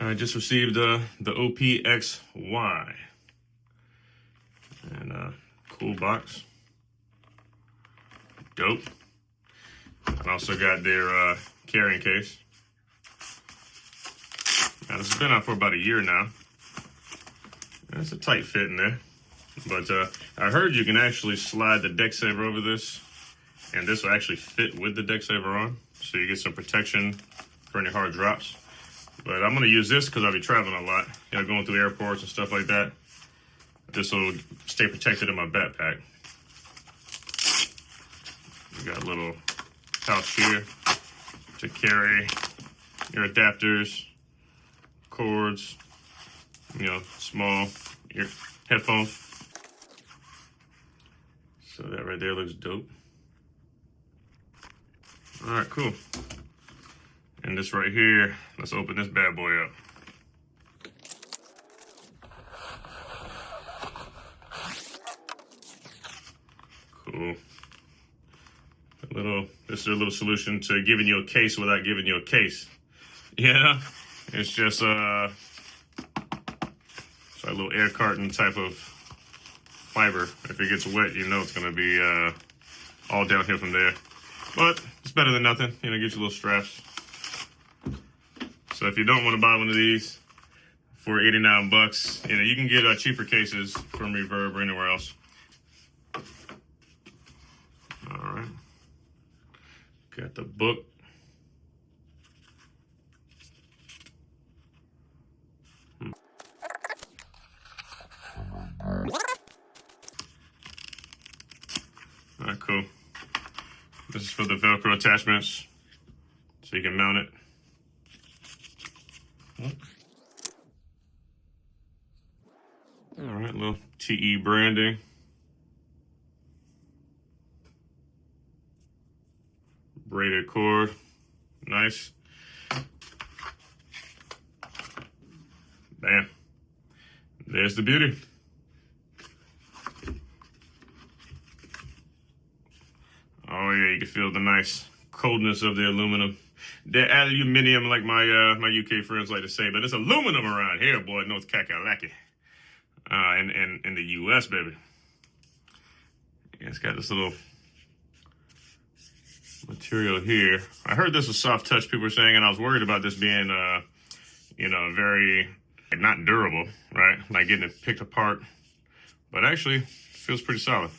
I just received the OPXY, and cool box, dope. I also got their carrying case. Now this has been out for about a year now. It's a tight fit in there, but I heard you can actually slide the deck saver over this, and this will actually fit with the deck saver on, so you get some protection for any hard drops. But I'm going to use this because I'll be traveling a lot, going through airports and stuff like that. This will stay protected in my backpack. You got a little pouch here to carry your adapters, cords, small ear headphones. So that right there looks dope. All right, cool. And this right here, let's open this bad boy up. Cool. This is a little solution to giving you a case without giving you a case. It's just it's like a little air carton type of fiber. If it gets wet, it's gonna be all downhill from there. But it's better than nothing. Get you little straps. So if you don't want to buy one of these for 89 bucks, you can get cheaper cases from Reverb or anywhere else. All right. Got the book. All right, cool. This is for the Velcro attachments, so you can mount it. All right, little TE branding. Braided cord, nice. Bam. There's the beauty. Oh yeah, you can feel the nice coldness of the aluminum. The aluminium, like my UK friends like to say, but it's aluminum around here, boy, North Kakalaki. In the US, baby. Yeah, it's got this little material here. I heard this was soft touch, people were saying, and I was worried about this being, very not durable, right? Like getting it picked apart. But actually, feels pretty solid.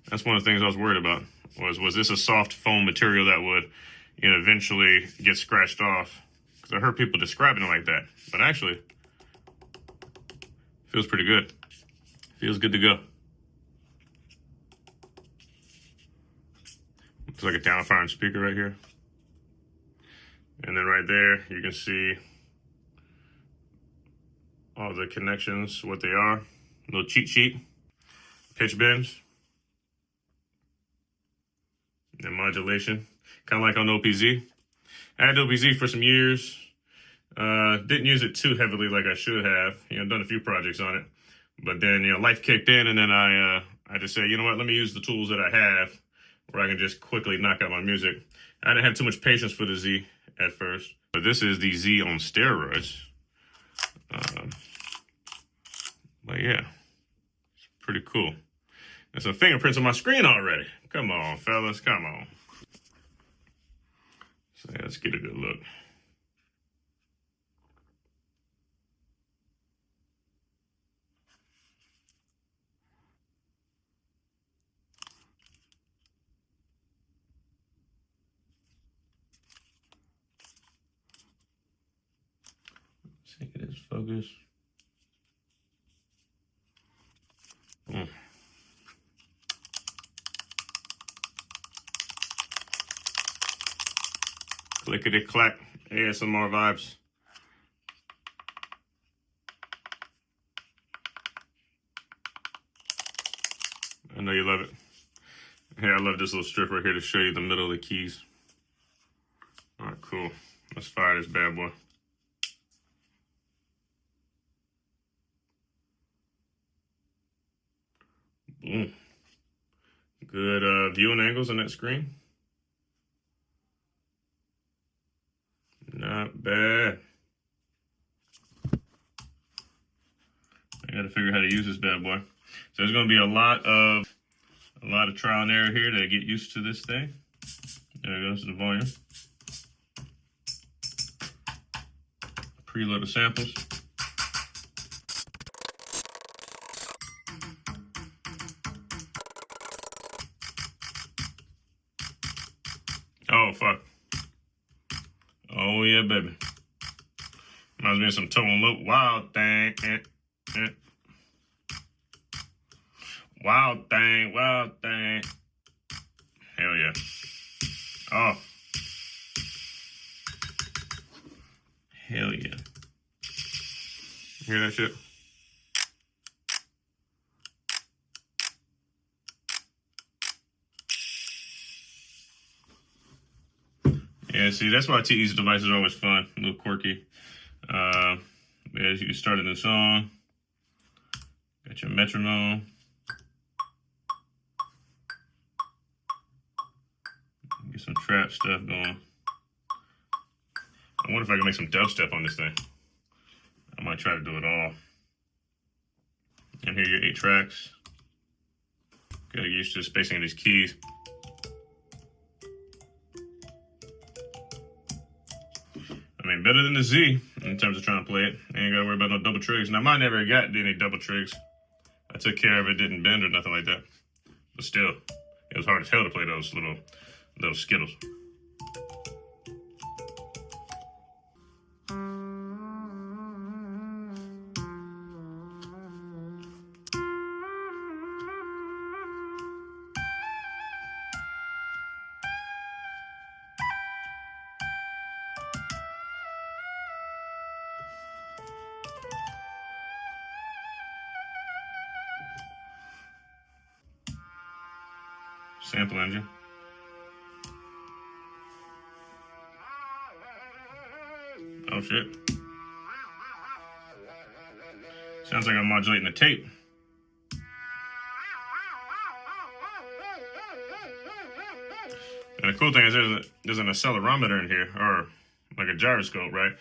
That's one of the things I was worried about. Was this a soft foam material that would, eventually get scratched off? Because I heard people describing it like that. But actually, feels pretty good. Feels good to go. It's like a down-firing speaker right here. And then right there, you can see all the connections, what they are. Little cheat sheet, pitch bends, and modulation. Kind of like on OPZ. I had OPZ for some years. Didn't use it too heavily like I should have. Done a few projects on it. But then, life kicked in, and then I just said, let me use the tools that I have where I can just quickly knock out my music. I didn't have too much patience for the Z at first. But this is the Z on steroids. But yeah, it's pretty cool. There's some fingerprints on my screen already. Come on, fellas, come on. So yeah, let's get a good look. See if it is focused. Clickety clack, ASMR vibes. I know you love it. Hey, I love this little strip right here to show you the middle of the keys. All right, cool. Let's fire this bad boy. Boom. Good viewing angles on that screen. Not bad. got to figure out how to use this bad boy. So there's going to be a lot of trial and error here to get used to this thing. There it goes, the volume. Preload of samples. Oh, fuck. Oh, yeah, baby. Reminds me of some tone loop. Wild thing. Wild thing, wild thing. Hell yeah. Oh. Hell yeah. Hear that shit? Yeah, see, that's why TE's devices are always fun, a little quirky. As you can start a new song, got your metronome. Get some trap stuff going. I wonder if I can make some dubstep on this thing. I might try to do it all. And here are your 8 tracks. Gotta get used to the spacing of these keys. I mean, better than the Z in terms of trying to play it. Ain't gotta worry about no double trigs. Now, mine never got any double trigs. I took care of it, didn't bend or nothing like that. But still, it was hard as hell to play those little skittles. Sample engine. Oh shit. Sounds like I'm modulating the tape. And the cool thing is there's an accelerometer in here, or like a gyroscope, right?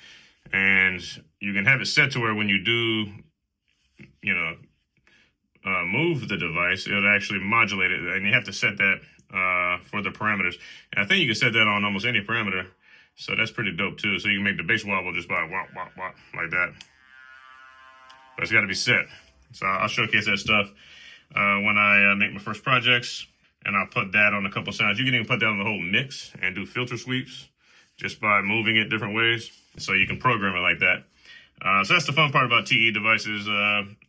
And you can have it set to where when you do, move the device, it'll actually modulate it. And you have to set that for the parameters. And I think you can set that on almost any parameter. So that's pretty dope too. So you can make the bass wobble just by wop, wop, wop, like that. But it's got to be set. So I'll showcase that stuff when I make my first projects. And I'll put that on a couple sounds. You can even put that on the whole mix and do filter sweeps just by moving it different ways. So you can program it like that. So that's the fun part about TE devices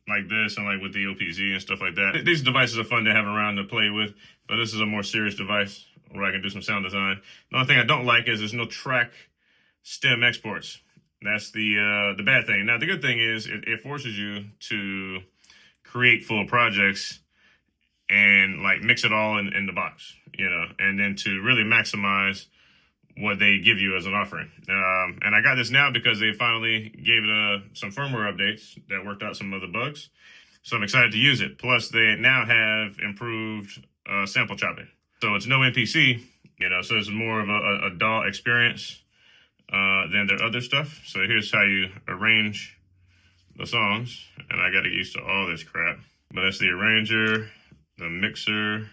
like this and like with the OPZ and stuff like that. These devices are fun to have around to play with, but this is a more serious device where I can do some sound design. The only thing I don't like is there's no track stem exports. That's the bad thing. Now, the good thing is it forces you to create full projects and like mix it all in the box, and then to really maximize what they give you as an offering. And I got this now because they finally gave it some firmware updates that worked out some of the bugs. So I'm excited to use it. Plus, they now have improved sample chopping. So it's no MPC, so it's more of a DAW experience than their other stuff. So here's how you arrange the songs. And I got to get used to all this crap. But that's the arranger, the mixer,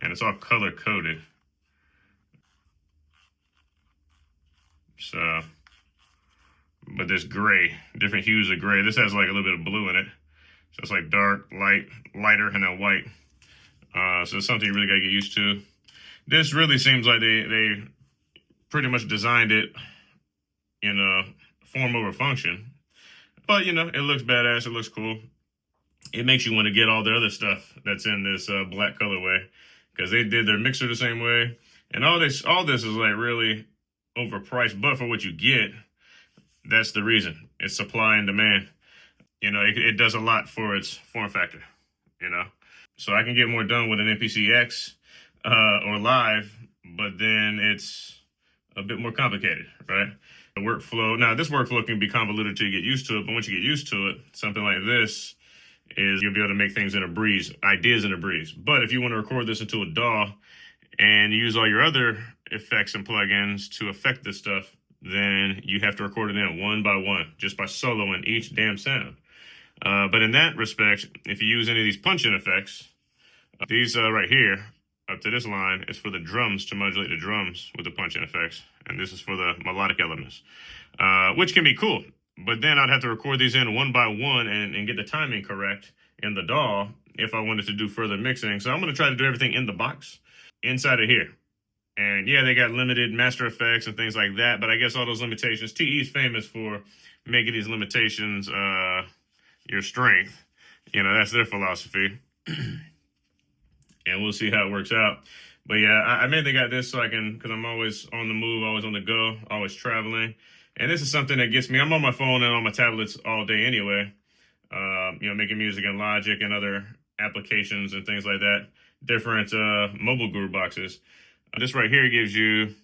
and it's all color coded. So, but there's gray, different hues of gray. This has like a little bit of blue in it. So it's like dark, light, lighter, and then white. So it's something you really got to get used to. This really seems like they pretty much designed it in a form over function. But, it looks badass. It looks cool. It makes you want to get all the other stuff that's in this black colorway because they did their mixer the same way. And all this is like really overpriced, but for what you get, that's the reason. It's supply and demand. It does a lot for its form factor, So I can get more done with an MPCX or live, but then it's a bit more complicated, right? The workflow. Now, this workflow can be convoluted till you get used to it, but once you get used to it, something like this is you'll be able to make things in a breeze, ideas in a breeze. But if you want to record this into a DAW and use all your other effects and plugins to affect this stuff, then you have to record it in one by one, just by soloing each damn sound. But in that respect, if you use any of these punch-in effects, these right here, up to this line, is for the drums, to modulate the drums with the punch-in effects. And this is for the melodic elements, which can be cool. But then I'd have to record these in one by one and get the timing correct in the DAW if I wanted to do further mixing. So I'm going to try to do everything in the box inside of here. And yeah, they got limited master effects and things like that, but I guess all those limitations, TE is famous for making these limitations your strength. You know, that's their philosophy. And we'll see how it works out. But yeah, I mainly got this so I can, because I'm always on the move, always on the go, always traveling. And this is something that gets me, I'm on my phone and on my tablets all day anyway. You know, making music in Logic and other applications and things like that. Different mobile grooveboxes. This right here gives you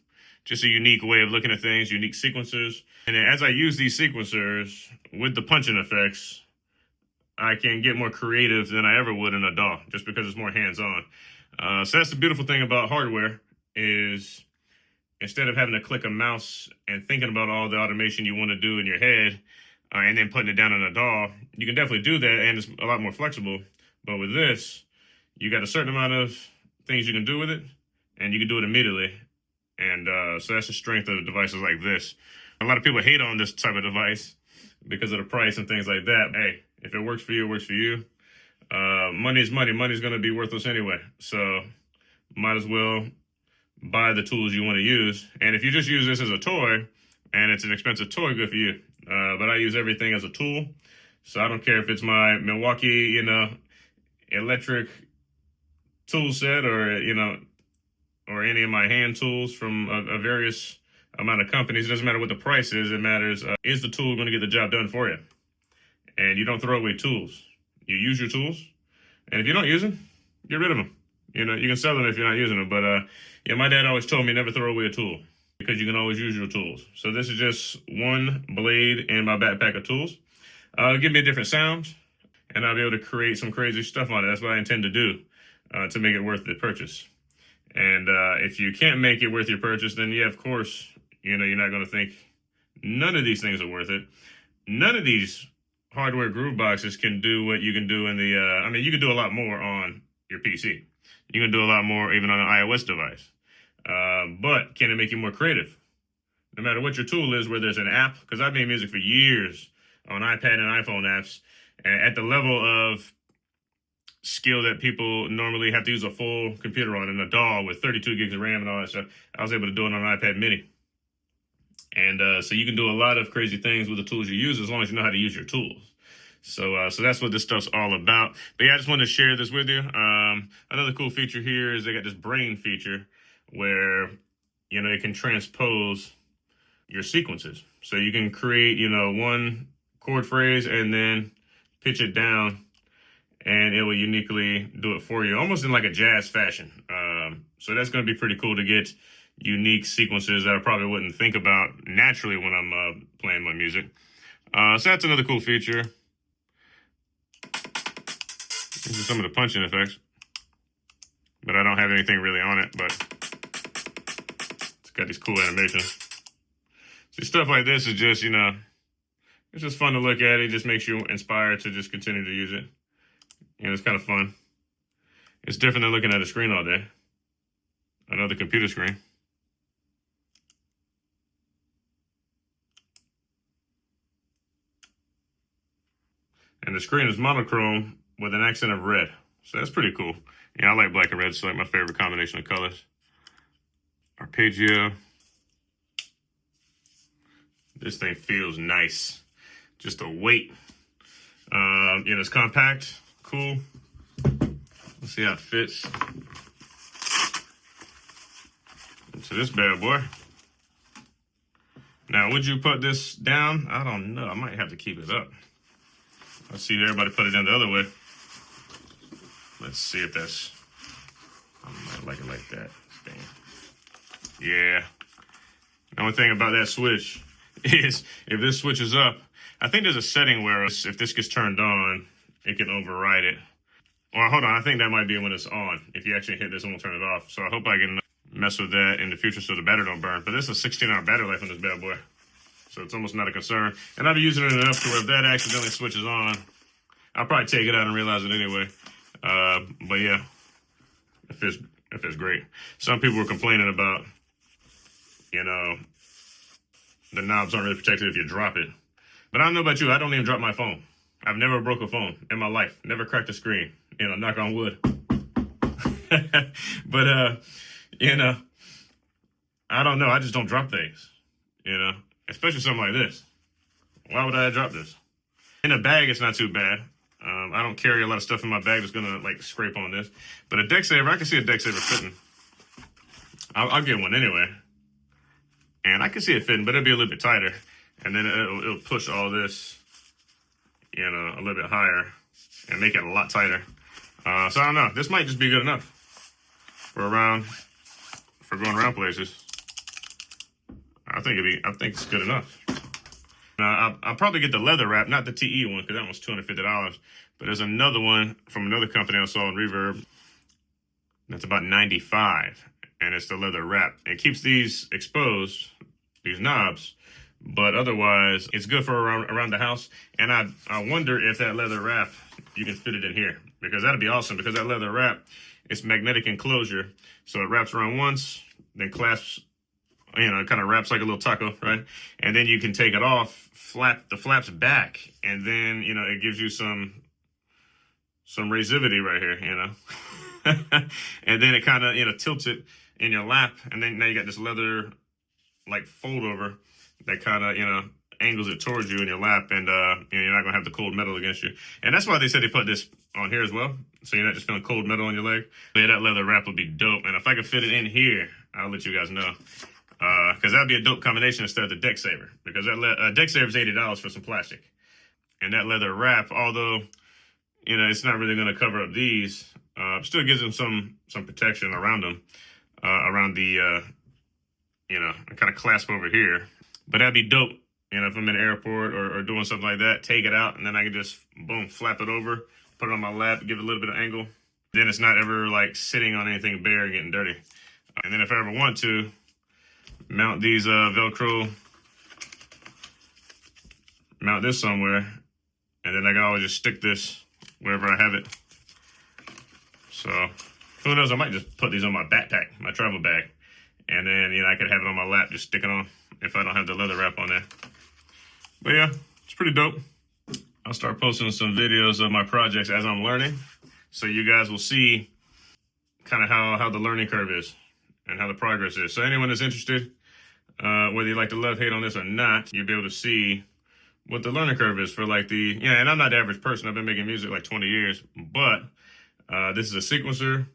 just a unique way of looking at things, unique sequencers. And then as I use these sequencers with the punching effects, I can get more creative than I ever would in a DAW, just because it's more hands-on. So that's the beautiful thing about hardware, is instead of having to click a mouse and thinking about all the automation you want to do in your head, and then putting it down in a DAW, you can definitely do that, and it's a lot more flexible. But with this, you got a certain amount of things you can do with it, and you can do it immediately. And so that's the strength of devices like this. A lot of people hate on this type of device because of the price and things like that. Hey, if it works for you, it works for you. Money is money. Money's going to be worthless anyway. So might as well buy the tools you want to use. And if you just use this as a toy, and it's an expensive toy, good for you. But I use everything as a tool. So I don't care if it's my Milwaukee, you know, electric tool set, or, you know, or any of my hand tools from a various amount of companies. It doesn't matter what the price is. It matters, is the tool going to get the job done for you? And you don't throw away tools. You use your tools. And if you don't use them, get rid of them. You know, you can sell them if you're not using them. But yeah, my dad always told me never throw away a tool, because you can always use your tools. So this is just one blade in my backpack of tools. It'll give me a different sound, and I'll be able to create some crazy stuff on it. That's what I intend to do to make it worth the purchase. And if you can't make it worth your purchase, then yeah, of course, you know, you're not going to think none of these things are worth it. None of these hardware groove boxes can do what you can do in the, I mean, you can do a lot more on your PC. You can do a lot more even on an iOS device. But can it make you more creative? No matter what your tool is, where there's an app, because I've made music for years on iPad and iPhone apps, and at the level of skill that people normally have to use a full computer on in a DAW with 32 gigs of RAM and all that stuff, I was able to do it on an iPad mini. And so you can do a lot of crazy things with the tools you use, as long as you know how to use your tools. So that's what this stuff's all about. But yeah, I just wanted to share this with you. Another cool feature here is they got this brain feature where, you know, it can transpose your sequences. So you can create, you know, one chord phrase and then pitch it down, and it will uniquely do it for you, almost in like a jazz fashion. So that's going to be pretty cool to get unique sequences that I probably wouldn't think about naturally when I'm playing my music. So that's another cool feature. These are some of the punching effects, but I don't have anything really on it, but it's got these cool animations. See, stuff like this is just, you know, it's just fun to look at. It just makes you inspired to just continue to use it. And it's kind of fun. It's different than looking at a screen all day. Another computer screen. And the screen is monochrome with an accent of red. So that's pretty cool. Yeah, I like black and red. It's like my favorite combination of colors. Arpeggio. This thing feels nice. Just a weight. You know, it's compact. Cool. Let's see how it fits into this bad boy. Now, would you put this down? I don't know. I might have to keep it up. Let's see. Everybody put it down the other way. Let's see if that's... I might like it like that. Damn. Yeah. The only thing about that switch is if this switches up, I think there's a setting where if this gets turned on, it can override it. Well, hold on. I think that might be when it's on. If you actually hit this, it won't turn it off. So I hope I can mess with that in the future so the battery don't burn. But this is a 16-hour battery life on this bad boy. So it's almost not a concern. And I'll be using it enough to where if that accidentally switches on, I'll probably take it out and realize it anyway. But yeah, it fits great. Some people were complaining about, you know, the knobs aren't really protected if you drop it. But I don't know about you. I don't even drop my phone. I've never broke a phone in my life. Never cracked a screen. You know, knock on wood. But, you know, I don't know. I just don't drop things, you know, especially something like this. Why would I drop this? In a bag, it's not too bad. I don't carry a lot of stuff in my bag that's going to, like, scrape on this. But a deck saver, I can see a deck saver fitting. I'll get one anyway. And I can see it fitting, but it'll be a little bit tighter. And then it'll push all this, you know, a little bit higher and make it a lot tighter. So I don't know. This might just be good enough for going around places. I think it's good enough. Now, I'll probably get the leather wrap, not the TE one, because that one's $250. But there's another one from another company I saw on Reverb that's about $95, and it's the leather wrap. It keeps these exposed, these knobs, but otherwise it's good for around the house. And I wonder if that leather wrap, you can fit it in here, because that'd be awesome, because that leather wrap, it's magnetic enclosure. So it wraps around once, then clasps, you know, it kind of wraps like a little taco, right? And then you can take it off, flap the flaps back, and then, you know, it gives you some resivity right here, you know. And then it kind of, you know, tilts it in your lap, and then now you got this leather, like, fold over that kind of, you know, angles it towards you in your lap, and, you know, you're not going to have the cold metal against you. And that's why they said they put this on here as well, so you're not just feeling cold metal on your leg. But yeah, that leather wrap would be dope, and if I could fit it in here, I'll let you guys know. Because that'd be a dope combination instead of the deck saver. Because that deck saver is $80 for some plastic. And that leather wrap, although, you know, it's not really going to cover up these, still gives them some protection around them, around the, you know, kind of clasp over here. But that'd be dope, you know, if I'm in an airport or doing something like that, take it out, and then I can just, boom, flap it over, put it on my lap, give it a little bit of angle. Then it's not ever, like, sitting on anything bare and getting dirty. And then if I ever want to, mount these Velcro, mount this somewhere, and then I can always just stick this wherever I have it. So who knows, I might just put these on my backpack, my travel bag, and then, you know, I could have it on my lap, just stick it on if I don't have the leather wrap on there. But yeah, it's pretty dope. I'll start posting some videos of my projects as I'm learning, so you guys will see kind of how the learning curve is and how the progress is. So anyone that's interested, whether you like to love hate on this or not, you'll be able to see what the learning curve is for, like, the, yeah, and I'm not the average person. I've been making music like 20 years, but this is a sequencer.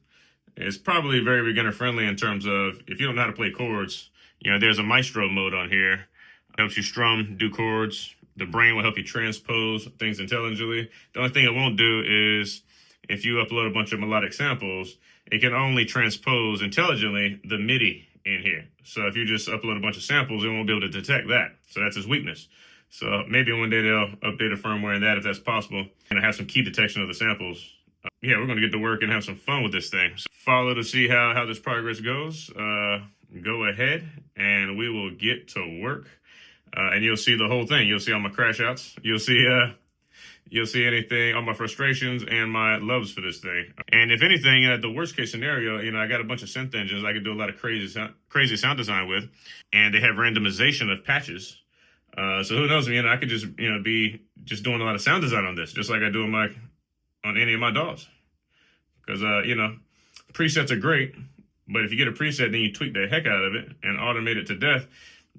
It's probably very beginner friendly in terms of, if you don't know how to play chords, you know, there's a maestro mode on here. It helps you strum, do chords. The brain will help you transpose things intelligently. The only thing it won't do is, if you upload a bunch of melodic samples, it can only transpose intelligently the MIDI in here. So if you just upload a bunch of samples, it won't be able to detect that. So that's its weakness. So maybe one day they'll update a firmware in that, if that's possible, and have some key detection of the samples. Yeah, we're going to get to work and have some fun with this thing. So follow to see how this progress goes. Go ahead, and we will get to work. And you'll see the whole thing. You'll see all my crash outs. You'll see anything, all my frustrations and my loves for this thing. And if anything, the worst case scenario, you know, I got a bunch of synth engines I could do a lot of crazy sound design with, and they have randomization of patches. So who knows, you know, I could just, you know, be just doing a lot of sound design on this, just like I do on any of my DAWs. Because, you know, presets are great, but if you get a preset, then you tweak the heck out of it and automate it to death,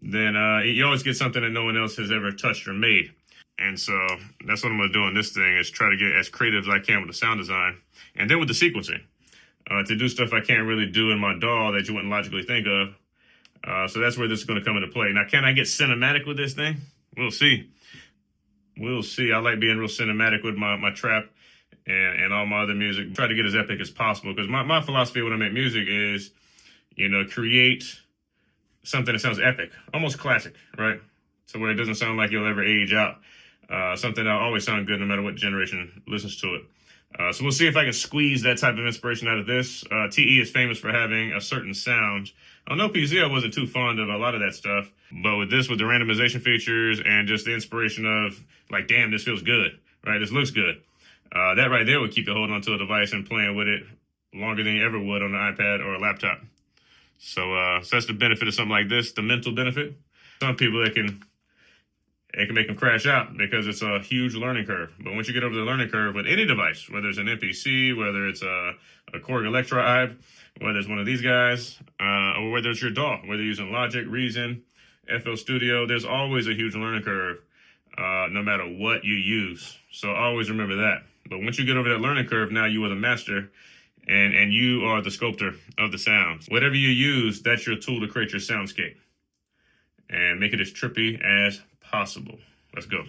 then you always get something that no one else has ever touched or made. And so that's what I'm going to do on this thing, is try to get as creative as I can with the sound design. And then with the sequencing, to do stuff I can't really do in my DAW that you wouldn't logically think of. So that's where this is going to come into play. Now, can I get cinematic with this thing? We'll see. We'll see. I like being real cinematic with my trap and all my other music. Try to get as epic as possible, because my philosophy when I make music is, you know, create something that sounds epic, almost classic, right? So where it doesn't sound like you'll ever age out. Something that'll always sound good no matter what generation listens to it. So we'll see if I can squeeze that type of inspiration out of this. TE is famous for having a certain sound. On OPZ, I wasn't too fond of a lot of that stuff. But with this, with the randomization features and just the inspiration of, like, damn, this feels good, right? This looks good. That right there would keep you holding onto a device and playing with it longer than you ever would on an iPad or a laptop. So that's the benefit of something like this, the mental benefit. Some people, it can make them crash out because it's a huge learning curve. But once you get over the learning curve with any device, whether it's an MPC, whether it's a Korg Electro, whether it's one of these guys, or whether it's your DAW, whether you're using Logic, Reason, FL Studio, there's always a huge learning curve, no matter what you use. So always remember that. But once you get over that learning curve, now you are the master, and you are the sculptor of the sounds. Whatever you use, that's your tool to create your soundscape and make it as trippy as possible. Let's go.